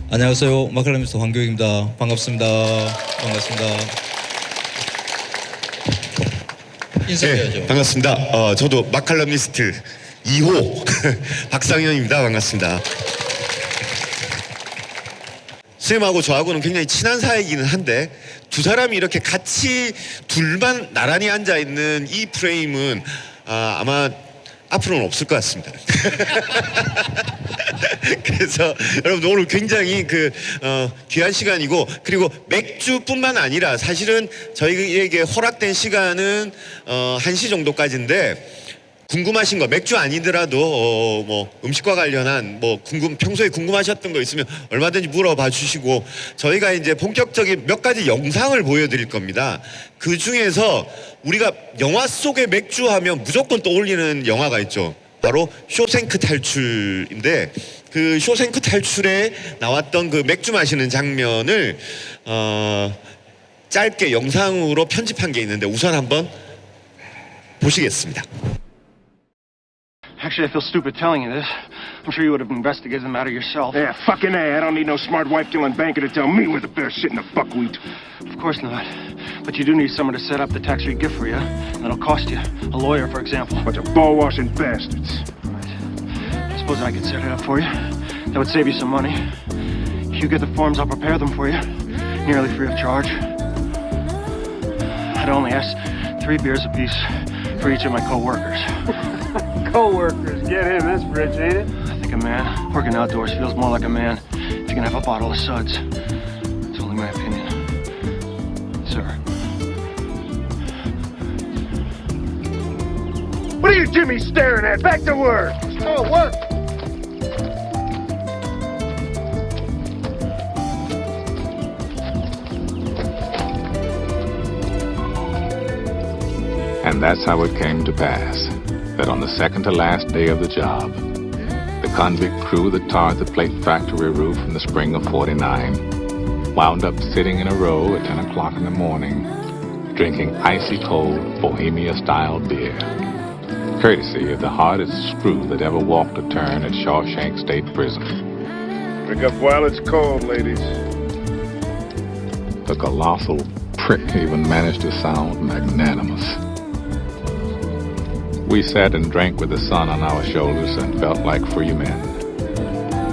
안녕하세요. 마칼라미스트 황교익입니다. 반갑습니다. 반갑습니다. 인사해야죠. 네, 반갑습니다. 저도 마칼럼니스트 2호 박상현입니다. 반갑습니다. 선생님하고 저하고는 굉장히 친한 사이이기는 한데 두 사람이 이렇게 같이 둘만 나란히 앉아있는 이 프레임은 아마 앞으로는 없을 것 같습니다. 그래서 여러분 오늘 굉장히 귀한 시간이고, 그리고 맥주뿐만 아니라 사실은 저희에게 허락된 시간은 1시 정도까지인데, 궁금하신 거 맥주 아니더라도 뭐 음식과 관련한 평소에 궁금하셨던 거 있으면 얼마든지 물어봐 주시고, 저희가 이제 본격적인 몇 가지 영상을 보여드릴 겁니다. 그 중에서 우리가 영화 속에 맥주 하면 무조건 떠올리는 영화가 있죠. 바로 쇼생크 탈출인데, 그 쇼생크 탈출에 나왔던 그 맥주 마시는 장면을 짧게 영상으로 편집한 게 있는데 우선 한번 보시겠습니다. Actually, I feel stupid telling you this. I'm sure you would have investigated the matter yourself. Yeah, fucking A. I don't need no smart wife-killing banker to tell me where the bear shit in the buckwheat. Of course not. But you do need someone to set up the tax-free gift for you. That'll cost you. A lawyer, for example. Bunch of ball-washing bastards. Right. I suppose I could set it up for you. That would save you some money. You get the forms, I'll prepare them for you. Nearly free of charge. I'd only ask 3 beers apiece for each of my co-workers. Co-workers, get in this bridge, ain't it? I think a man working outdoors feels more like a man if you can have a bottle of suds. It's only my opinion. Sir. What are you Jimmy staring at? Back to work! Oh, work! And that's how it came to pass that on the second to last day of the job, the convict crew that tarred the plate factory roof in the spring of '49 wound up sitting in a row at 10 o'clock in the morning, drinking icy cold Bohemia-style beer, courtesy of the hardest screw that ever walked a turn at Shawshank State Prison. Drink up while it's cold, ladies. The colossal prick even managed to sound magnanimous. We sat and drank with the sun on our shoulders and felt like free men.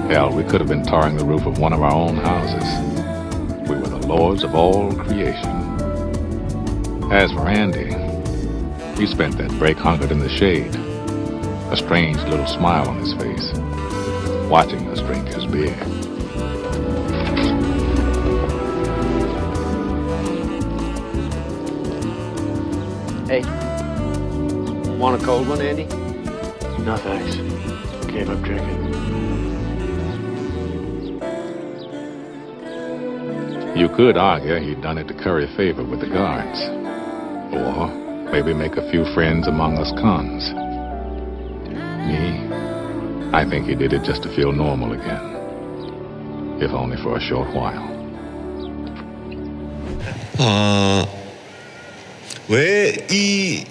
Hell, we could have been tarring the roof of one of our own houses. We were the lords of all creation. As for Andy, he spent that break hunkered in the shade, a strange little smile on his face, watching us drink his beer. Hey, want a cold one, Andy? No, thanks. Gave up drinking. You could argue he'd done it to curry favor with the guards, or maybe make a few friends among us cons. Me, I think he did it just to feel normal again, if only for a short while. 왜 이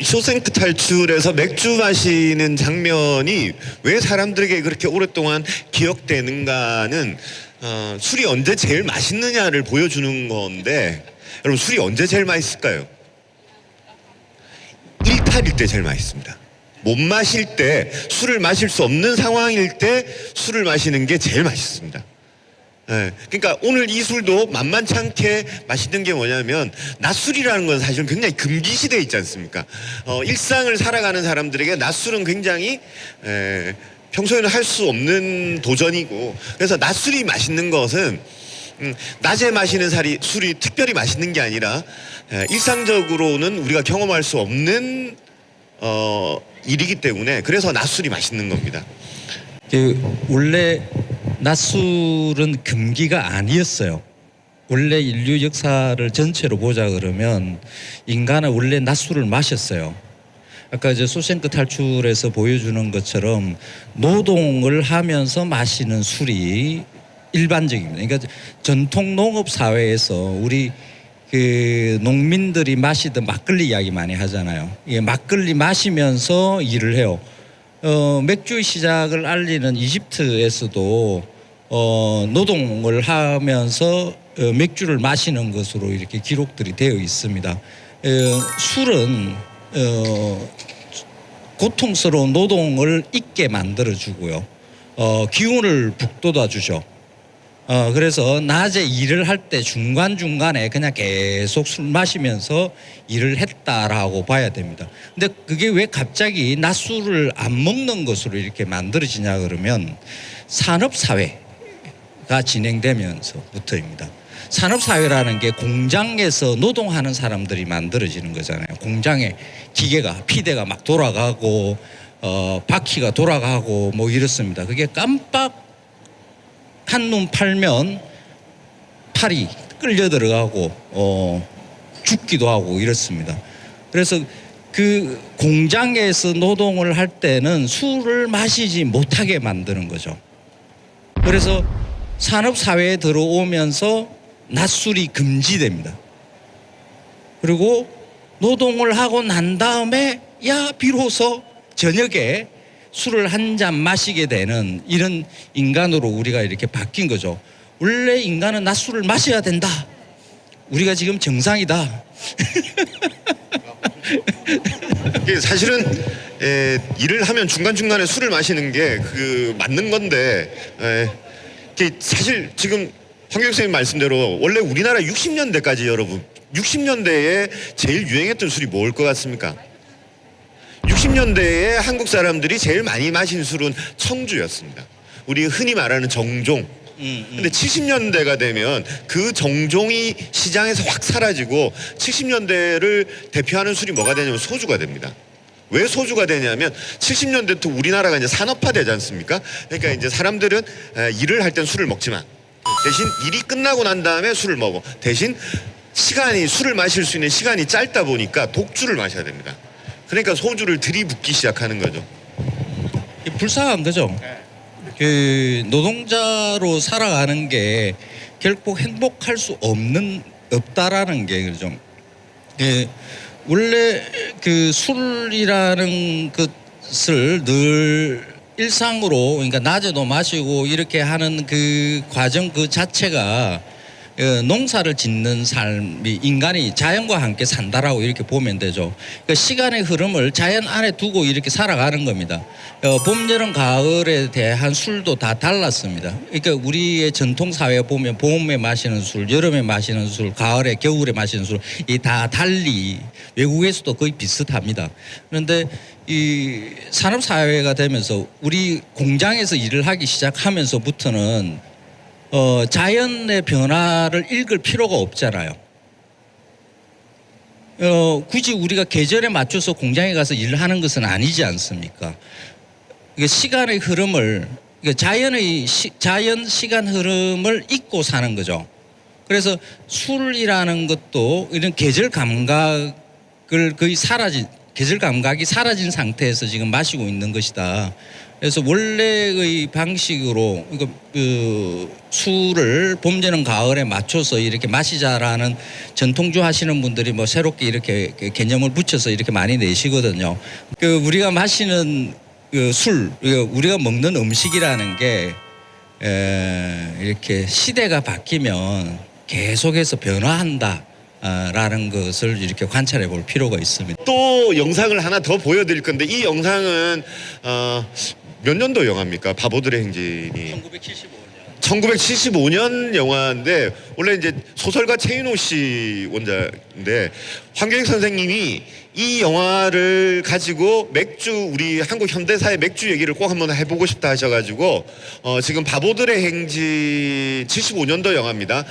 쇼생크 탈출에서 맥주 마시는 장면이 왜 사람들에게 그렇게 오랫동안 기억되는가는 술이 언제 제일 맛있느냐를 보여주는 건데, 여러분 술이 언제 제일 맛있을까요? 일탈일 때 제일 맛있습니다. 못 마실 때, 술을 마실 수 없는 상황일 때 술을 마시는 게 제일 맛있습니다. 네, 그러니까 오늘 이 술도 만만치 않게 맛있는 게 뭐냐면, 낮술이라는 건 사실은 굉장히 금기시대에 있지 않습니까? 일상을 살아가는 사람들에게 낮술은 굉장히 평소에는 할 수 없는 도전이고, 그래서 낮술이 맛있는 것은 낮에 마시는 술이 특별히 맛있는 게 아니라 일상적으로는 우리가 경험할 수 없는 일이기 때문에, 그래서 낮술이 맛있는 겁니다. 원래 낮술은 금기가 아니었어요. 원래 인류 역사를 전체로 보자 그러면 인간은 원래 낮술을 마셨어요. 아까 이제 쇼생크 탈출에서 보여주는 것처럼 노동을 하면서 마시는 술이 일반적입니다. 그러니까 전통 농업 사회에서 우리 그 농민들이 마시던 막걸리 이야기 많이 하잖아요. 예, 막걸리 마시면서 일을 해요. 맥주 시작을 알리는 이집트에서도 노동을 하면서 맥주를 마시는 것으로 이렇게 기록들이 되어 있습니다. 술은 고통스러운 노동을 잊게 만들어주고요. 기운을 북돋아주죠. 그래서 낮에 일을 할 때 중간중간에 그냥 계속 술 마시면서 일을 했다라고 봐야 됩니다. 근데 그게 왜 갑자기 낮술을 안 먹는 것으로 이렇게 만들어지냐 그러면 산업사회가 진행되면서부터입니다. 산업사회라는 게 공장에서 노동하는 사람들이 만들어지는 거잖아요. 공장에 기계가 피대가 막 돌아가고 바퀴가 돌아가고 뭐 이렇습니다. 그게 깜빡 한눈 팔면 팔이 끌려 들어가고 죽기도 하고 이렇습니다. 그래서 그 공장에서 노동을 할 때는 술을 마시지 못하게 만드는 거죠. 그래서 산업사회에 들어오면서 낮술이 금지됩니다. 그리고 노동을 하고 난 다음에 비로소 저녁에 술을 한 잔 마시게 되는 이런 인간으로 우리가 이렇게 바뀐 거죠. 원래 인간은 낮술을 마셔야 된다. 우리가 지금 정상이다. 이게 사실은 일을 하면 중간중간에 술을 마시는 게 맞는 건데 이게 사실 지금 황교익 선생님 말씀대로 원래 우리나라 60년대까지 여러분 60년대에 제일 유행했던 술이 뭘 것 같습니까? 60년대에 한국 사람들이 제일 많이 마신 술은 청주였습니다. 우리 흔히 말하는 정종. 근데 70년대가 되면 그 정종이 시장에서 확 사라지고 70년대를 대표하는 술이 뭐가 되냐면 소주가 됩니다. 왜 소주가 되냐면 70년대부터 우리나라가 이제 산업화되지 않습니까? 그러니까 이제 사람들은 일을 할 땐 술을 먹지만 대신 일이 끝나고 난 다음에 술을 먹어. 대신 술을 마실 수 있는 시간이 짧다 보니까 독주를 마셔야 됩니다. 그러니까 소주를 들이붓기 시작하는 거죠. 불쌍한 거죠. 그 노동자로 살아가는 게 결코 행복할 수 없다라는 게 그죠. 원래 그 술이라는 것을 늘 일상으로 그러니까 낮에도 마시고 이렇게 하는 그 과정 그 자체가 농사를 짓는 삶이 인간이 자연과 함께 산다라고 이렇게 보면 되죠. 그러니까 시간의 흐름을 자연 안에 두고 이렇게 살아가는 겁니다. 봄, 여름, 가을에 대한 술도 다 달랐습니다. 그러니까 우리의 전통 사회에 보면 봄에 마시는 술, 여름에 마시는 술, 가을에, 겨울에 마시는 술 이 다 달리 외국에서도 거의 비슷합니다. 그런데 이 산업 사회가 되면서 우리 공장에서 일을 하기 시작하면서부터는 자연의 변화를 읽을 필요가 없잖아요. 굳이 우리가 계절에 맞춰서 공장에 가서 일을 하는 것은 아니지 않습니까? 시간의 흐름을, 자연 시간 흐름을 잊고 사는 거죠. 그래서 술이라는 것도 이런 계절 감각이 사라진 상태에서 지금 마시고 있는 것이다. 그래서 원래의 방식으로 술을 봄, 여름, 가을에 맞춰서 이렇게 마시자라는 전통주 하시는 분들이 뭐 새롭게 이렇게 개념을 붙여서 이렇게 많이 내시거든요. 우리가 마시는 술, 우리가 먹는 음식이라는 게 이렇게 시대가 바뀌면 계속해서 변화한다. 라는 것을 이렇게 관찰해 볼 필요가 있습니다. 또 영상을 하나 더 보여드릴 건데 이 영상은 몇 년도 영화입니까? 바보들의 행진이 1975년 영화인데 원래 이제 소설가 최인호 씨 원작인데 황교익 선생님이 이 영화를 가지고 우리 한국 현대사의 맥주 얘기를 꼭 한번 해보고 싶다 하셔가지고 지금 바보들의 행진 75년도 영화입니다.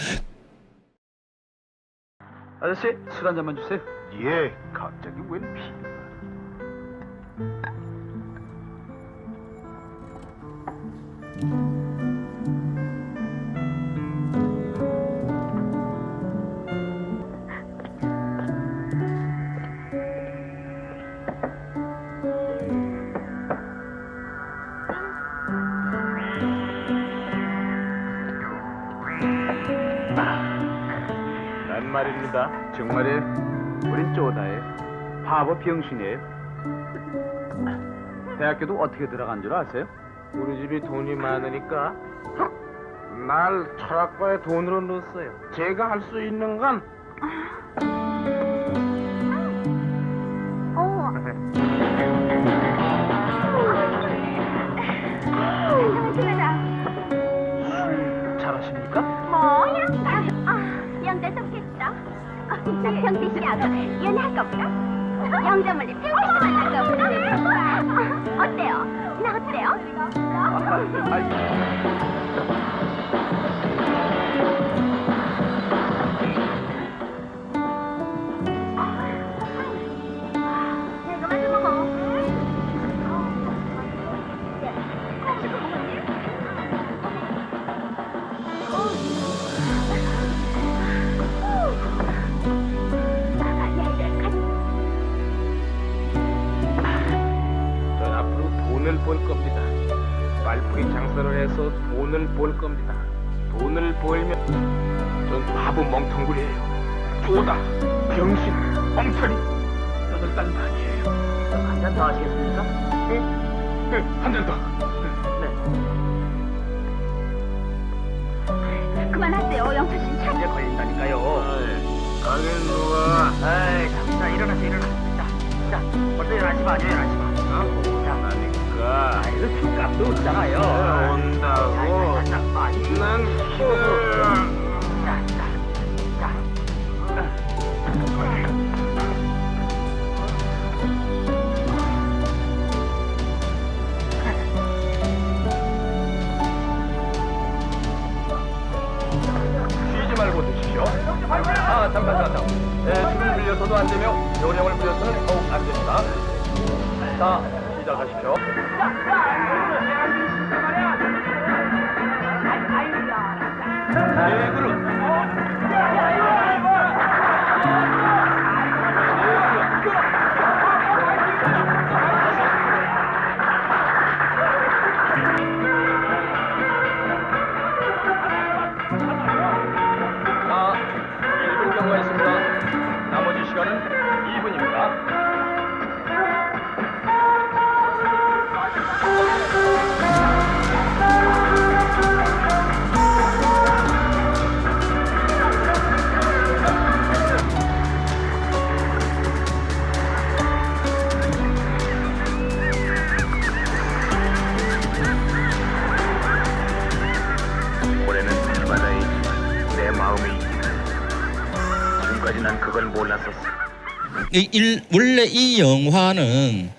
아저씨, 술 한 잔만 주세요. 예, 갑자기 웬 피? 난 말입니다. 정말이에요? 우린 쪼다해. 바보 병신이에요. 대학교도 어떻게 들어간 줄 아세요? 우리 집이 돈이 많으니까 날 철학과에 돈으로 넣었어요. 제가 할 수 있는 건 잘하십니까? 영대 좋겠어. 병비 씨하고 연애할 거보다 영자몰래 병비 씨 만날 거보다 어때요? 나 어때요? 내가 먼저 먹어. 전 앞으로 돈을 벌 겁니다. 말풀이 장사를 해서 돈을 벌 겁니다. 돈을 벌면 전 바보 멍텅구리예요. 쪼다, 병신, 엉터리. 8달 만이에요. 한 잔 더 하시겠습니까? 네, 한 잔 더. 그만하세요, 영철 씨. 참. 이제 걸린다니까요. 가긴 누가. 자, 일어나세요. 자, 벌써 일어나지 마, 일어나지 마. 나니까. 이거 술값도 없잖아요. 온다고. 난 싫어. 자. 쉬지 말고 드십시오. 잠깐. 술을 빌려서도 안 되며 요령을 부려서는 더욱 안 됩니다. 자, 시작하십시오. 네 그릇. 자, 1분 경과했습니다. 나머지 시간은 2분입니다. 올해는 바다에 있지만 내 마음이 있기는 지금까지 난 그걸 몰랐었어. 원래 이 영화는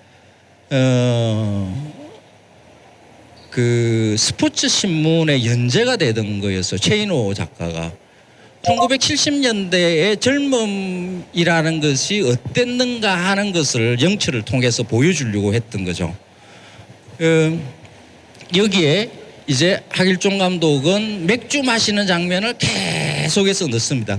그 스포츠 신문에 연재가 되던 거였어. 최인호 작가가 1970년대의 젊음이라는 것이 어땠는가 하는 것을 영철을 통해서 보여주려고 했던 거죠. 여기에 이제 하길종 감독은 맥주 마시는 장면을 계속해서 넣습니다.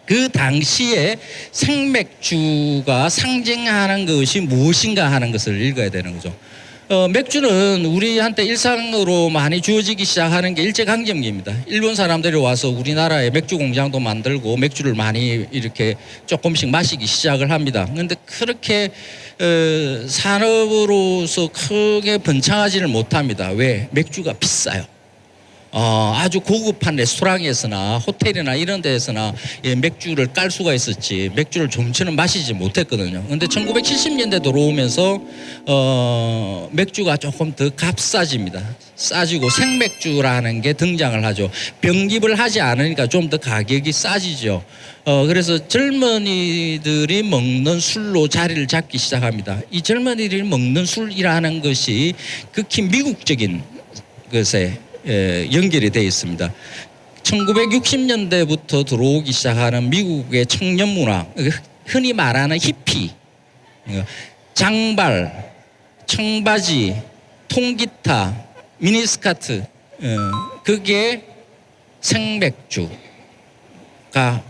그 당시에 생맥주가 상징하는 것이 무엇인가 하는 것을 읽어야 되는 거죠. 맥주는 우리한테 일상으로 많이 주어지기 시작하는 게 일제강점기입니다. 일본 사람들이 와서 우리나라에 맥주 공장도 만들고 맥주를 많이 이렇게 조금씩 마시기 시작을 합니다. 그런데 그렇게 산업으로서 크게 번창하지를 못합니다. 왜? 맥주가 비싸요. 아주 고급한 레스토랑에서나 호텔이나 이런 데에서나 맥주를 깔 수가 있었지 맥주를 좀처럼 마시지 못했거든요. 근데 1970년대 들어오면서 맥주가 조금 더 값싸집니다. 싸지고 생맥주라는 게 등장을 하죠. 병립을 하지 않으니까 좀 더 가격이 싸지죠. 그래서 젊은이들이 먹는 술로 자리를 잡기 시작합니다. 이 젊은이들이 먹는 술이라는 것이 극히 미국적인 것에 연결이 되어 있습니다. 1960년대부터 들어오기 시작하는 미국의 청년 문화, 흔히 말하는 히피, 장발, 청바지, 통기타, 미니스커트, 그게 생맥주가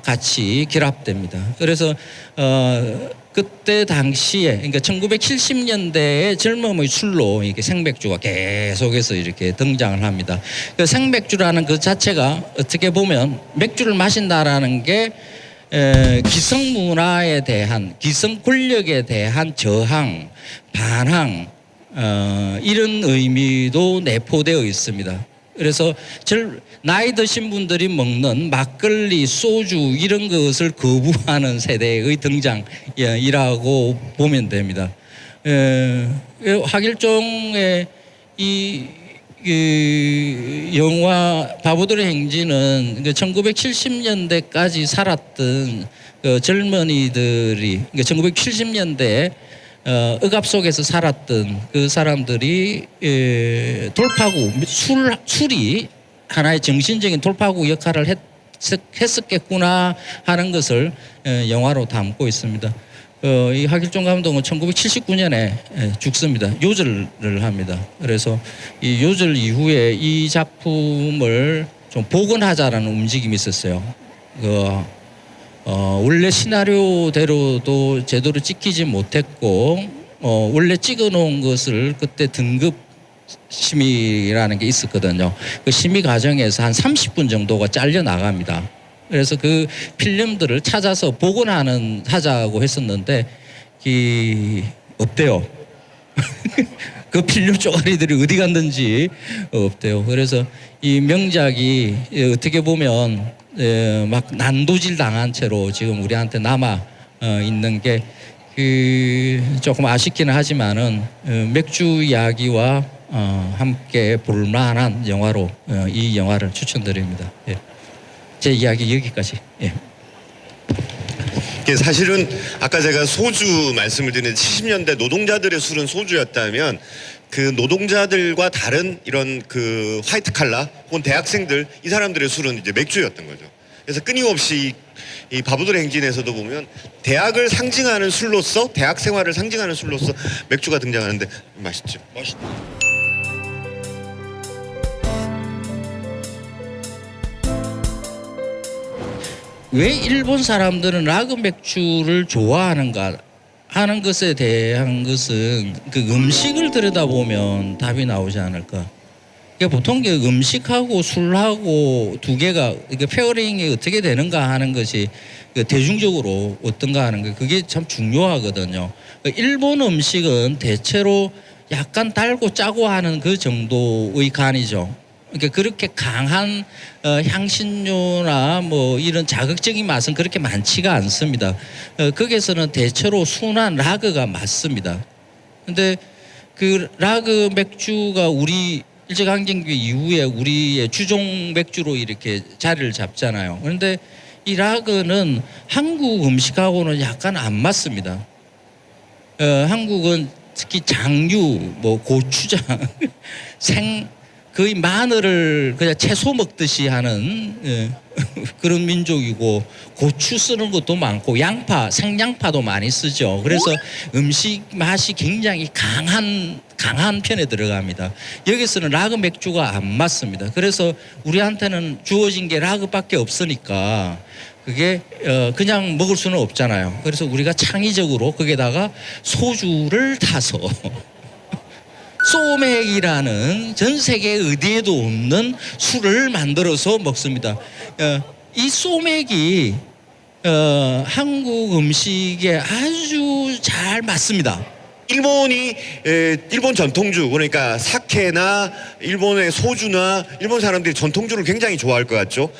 같이 결합됩니다. 그래서 그때 당시에, 그러니까 1970년대의 젊음의 술로 이렇게 생맥주가 계속해서 이렇게 등장을 합니다. 그 생맥주라는 그 자체가 어떻게 보면 맥주를 마신다라는 게 기성 문화에 대한, 기성 권력에 대한 저항, 반항, 이런 의미도 내포되어 있습니다. 그래서 나이 드신 분들이 먹는 막걸리, 소주 이런 것을 거부하는 세대의 등장이라고 보면 됩니다. 하길종의 이 영화 바보들의 행진은 1970년대까지 살았던 그 젊은이들이 1970년대 억압 속에서 살았던 그 사람들이 돌파구 술이 하나의 정신적인 돌파구 역할을 했었겠구나 하는 것을 영화로 담고 있습니다. 이 하길종 감독은 1979년에 죽습니다. 요절을 합니다. 그래서 이 요절 이후에 이 작품을 좀 복원하자라는 움직임이 있었어요. 원래 시나리오대로도 제대로 찍히지 못했고 원래 찍어놓은 것을 그때 등급 심의라는 게 있었거든요. 그 심의 과정에서 한 30분 정도가 잘려 나갑니다. 그래서 그 필름들을 찾아서 복원하자고 했었는데 없대요. 그 필름 쪼가리들이 어디 갔는지 없대요. 그래서 이 명작이 어떻게 보면 막 난도질 당한 채로 지금 우리한테 남아 있는 게 조금 아쉽기는 하지만은 맥주 이야기와 함께 볼만한 영화로 이 영화를 추천드립니다. 예. 제 이야기 여기까지. 예. 사실은 아까 제가 소주 말씀을 드렸는데 70년대 노동자들의 술은 소주였다면 그 노동자들과 다른 이런 그 화이트 칼라 혹은 대학생들 이 사람들의 술은 이제 맥주였던 거죠. 그래서 끊임없이 이 바보들의 행진에서도 보면 대학을 상징하는 술로서 대학 생활을 상징하는 술로서 맥주가 등장하는데 맛있죠. 맛있다. 왜 일본 사람들은 라거 맥주를 좋아하는가 하는 것에 대한 것은 그 음식을 들여다보면 답이 나오지 않을까. 그러니까 보통 음식하고 술하고 두 개가 페어링이 어떻게 되는가 하는 것이 대중적으로 어떤가 하는 거 그게 참 중요하거든요. 일본 음식은 대체로 약간 달고 짜고 하는 그 정도의 간이죠. 그러니까 그렇게 강한 향신료나 뭐 이런 자극적인 맛은 그렇게 많지가 않습니다. 거기에서는 대체로 순한 라거가 맞습니다. 근데 그 라거 맥주가 우리 일제강점기 이후에 우리의 주종 맥주로 이렇게 자리를 잡잖아요. 그런데 이 라거는 한국 음식하고는 약간 안 맞습니다. 한국은 특히 장류, 뭐 고추장, 거의 마늘을 그냥 채소 먹듯이 하는 그런 민족이고 고추 쓰는 것도 많고 양파, 생양파도 많이 쓰죠. 그래서 음식 맛이 굉장히 강한 편에 들어갑니다. 여기서는 라거 맥주가 안 맞습니다. 그래서 우리한테는 주어진 게 라거밖에 없으니까 그게 그냥 먹을 수는 없잖아요. 그래서 우리가 창의적으로 거기다가 소주를 타서 소맥이라는 전 세계 어디에도 없는 술을 만들어서 먹습니다. 이 소맥이 한국 음식에 아주 잘 맞습니다. 일본 전통주 그러니까 사케나 일본의 소주나 일본 사람들이 전통주를 굉장히 좋아할 것 같죠.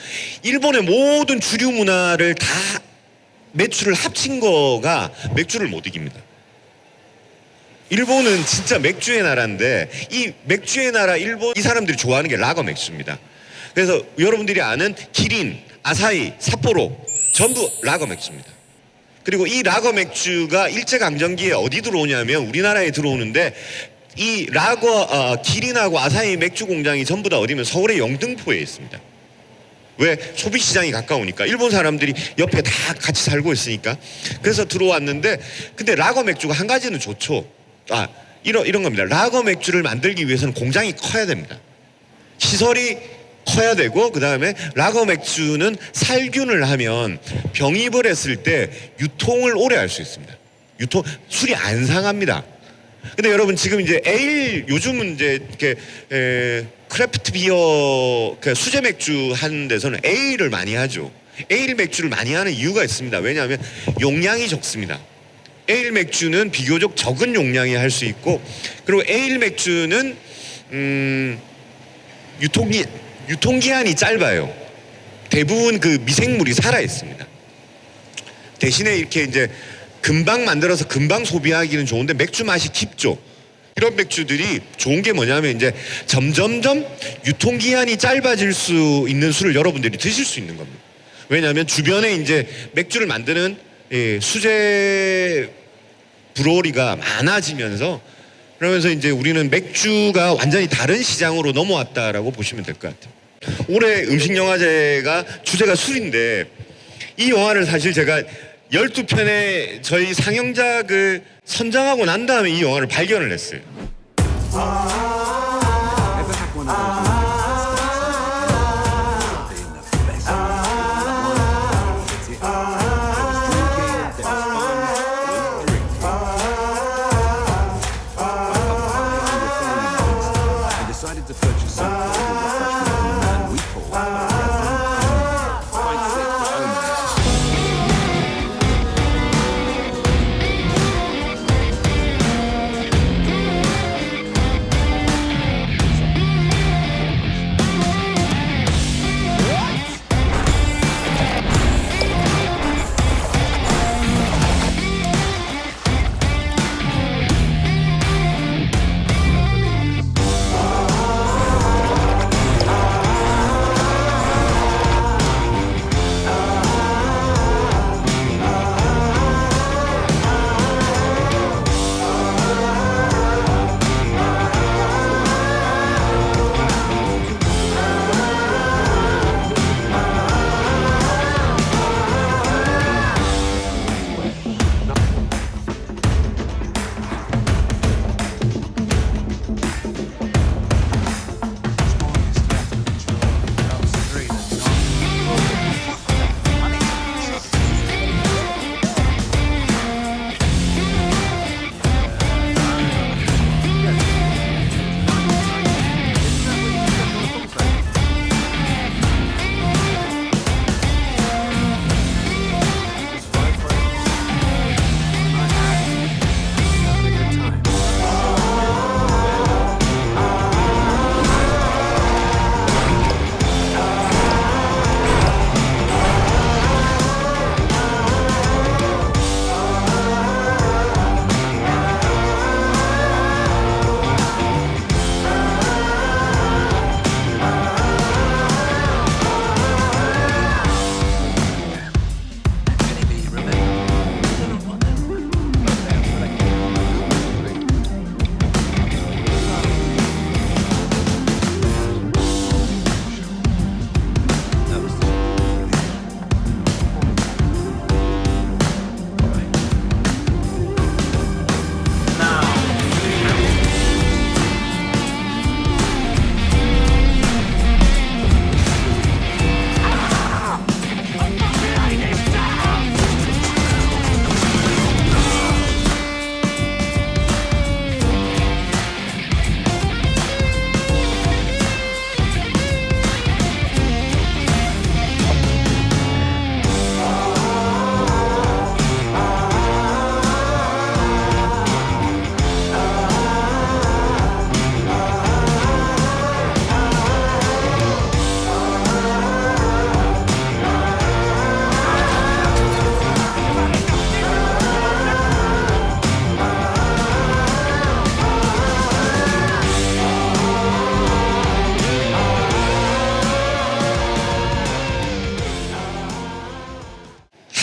일본의 모든 주류 문화를 다 맥주를 합친 거가 맥주를 못 이깁니다. 일본은 진짜 맥주의 나라인데 이 맥주의 나라 일본 이 사람들이 좋아하는 게 라거 맥주입니다. 그래서 여러분들이 아는 기린, 아사히, 삿포로 전부 라거 맥주입니다. 그리고 이 라거 맥주가 일제강점기에 어디 들어오냐면 우리나라에 들어오는데 이 라거 기린하고 아사히 맥주 공장이 전부 다 어디면 서울의 영등포에 있습니다. 왜? 소비시장이 가까우니까 일본 사람들이 옆에 다 같이 살고 있으니까 그래서 들어왔는데 근데 라거 맥주가 한 가지는 좋죠. 이런 겁니다. 라거 맥주를 만들기 위해서는 공장이 커야 됩니다. 시설이 커야 되고 그 다음에 라거 맥주는 살균을 하면 병입을 했을 때 유통을 오래 할 수 있습니다. 술이 안 상합니다. 근데 여러분 지금 이제 요즘은 이제 이렇게 크래프트 비어 수제 맥주 하는 데서는 에일을 많이 하죠. 에일 맥주를 많이 하는 이유가 있습니다. 왜냐하면 용량이 적습니다. 에일 맥주는 비교적 적은 용량에 할 수 있고 그리고 에일 맥주는 유통기한이 짧아요. 대부분 그 미생물이 살아 있습니다. 대신에 이렇게 이제 금방 만들어서 금방 소비하기는 좋은데 맥주 맛이 깊죠. 이런 맥주들이 좋은 게 뭐냐면 이제 점점점 유통기한이 짧아질 수 있는 술을 여러분들이 드실 수 있는 겁니다. 왜냐하면 주변에 이제 맥주를 만드는 수제 브로리가 많아지면서 그러면서 이제 우리는 맥주가 완전히 다른 시장으로 넘어왔다라고 보시면 될 것 같아요. 올해 음식영화제가 주제가 술인데 이 영화를 사실 제가 12편의 저희 상영작을 선정하고 난 다음에 이 영화를 발견을 했어요.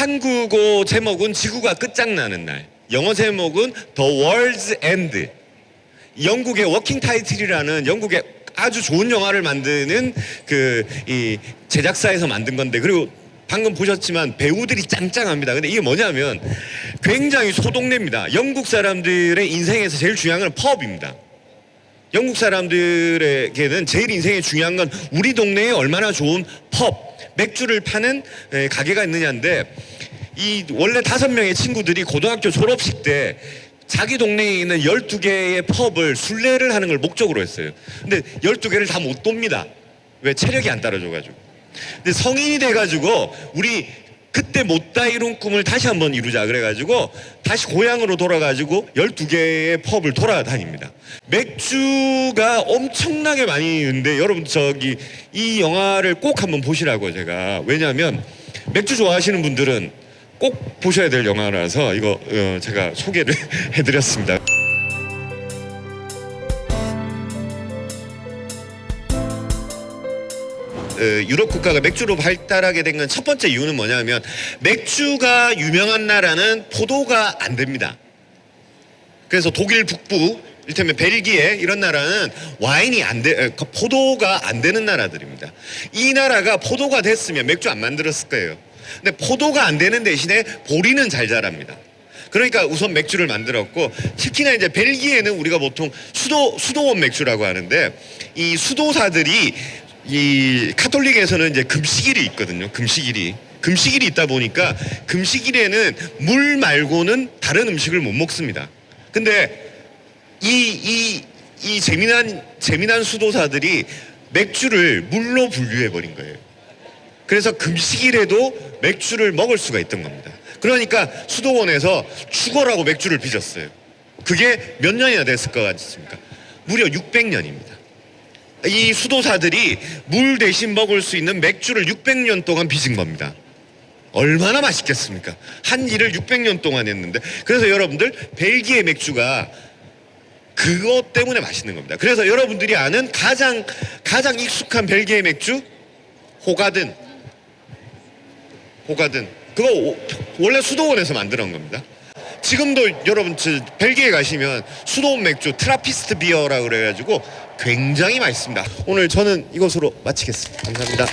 한국어 제목은 지구가 끝장나는 날, 영어 제목은 The World's End. 영국의 워킹 타이틀이라는 영국의 아주 좋은 영화를 만드는 이 제작사에서 만든 건데, 그리고 방금 보셨지만 배우들이 짱짱합니다. 근데 이게 뭐냐면 굉장히 소동네입니다. 영국 사람들의 인생에서 제일 중요한 건 펍입니다. 영국 사람들에게는 제일 인생에 중요한 건 우리 동네에 얼마나 좋은 펍, 맥주를 파는 가게가 있느냐인데, 이 원래 5명의 친구들이 고등학교 졸업식 때 자기 동네에 있는 12개의 펍을 순례를 하는 걸 목적으로 했어요. 근데 12개를 다 못 돕니다. 왜? 체력이 안 따라줘가지고. 근데 성인이 돼가지고 우리 그때 못다 이룬 꿈을 다시 한번 이루자 그래가지고 다시 고향으로 돌아가지고 12개의 펍을 돌아다닙니다. 맥주가 엄청나게 많이 있는데 여러분 저기 이 영화를 꼭 한번 보시라고 제가. 왜냐하면 맥주 좋아하시는 분들은 꼭 보셔야 될 영화라서 이거 제가 소개를 해드렸습니다. 유럽 국가가 맥주로 발달하게 된 건 첫 번째 이유는 뭐냐면 맥주가 유명한 나라는 포도가 안 됩니다. 그래서 독일 북부, 이를테면 벨기에 이런 나라는 와인이 포도가 안 되는 나라들입니다. 이 나라가 포도가 됐으면 맥주 안 만들었을 거예요. 근데 포도가 안 되는 대신에 보리는 잘 자랍니다. 그러니까 우선 맥주를 만들었고, 특히나 이제 벨기에는 우리가 보통 수도원 맥주라고 하는데, 이 수도사들이 이 카톨릭에서는 이제 금식일이 있거든요. 금식일이 있다 보니까 금식일에는 물 말고는 다른 음식을 못 먹습니다. 근데 이 재미난 수도사들이 맥주를 물로 분류해 버린 거예요. 그래서 금식일에도 맥주를 먹을 수가 있던 겁니다. 그러니까 수도원에서 죽어라고 맥주를 빚었어요. 그게 몇 년이나 됐을 것 같습니까? 무려 600년입니다. 이 수도사들이 물 대신 먹을 수 있는 맥주를 600년 동안 빚은 겁니다. 얼마나 맛있겠습니까? 한 일을 600년 동안 했는데. 그래서 여러분들 벨기에 맥주가 그것 때문에 맛있는 겁니다. 그래서 여러분들이 아는 가장 익숙한 벨기에 맥주 호가든 그거 원래 수도원에서 만들어 놓은 겁니다. 지금도 여러분 벨기에 가시면 수도원 맥주 트라피스트 비어라고 그래가지고 굉장히 맛있습니다. 오늘 저는 이것으로 마치겠습니다. 감사합니다.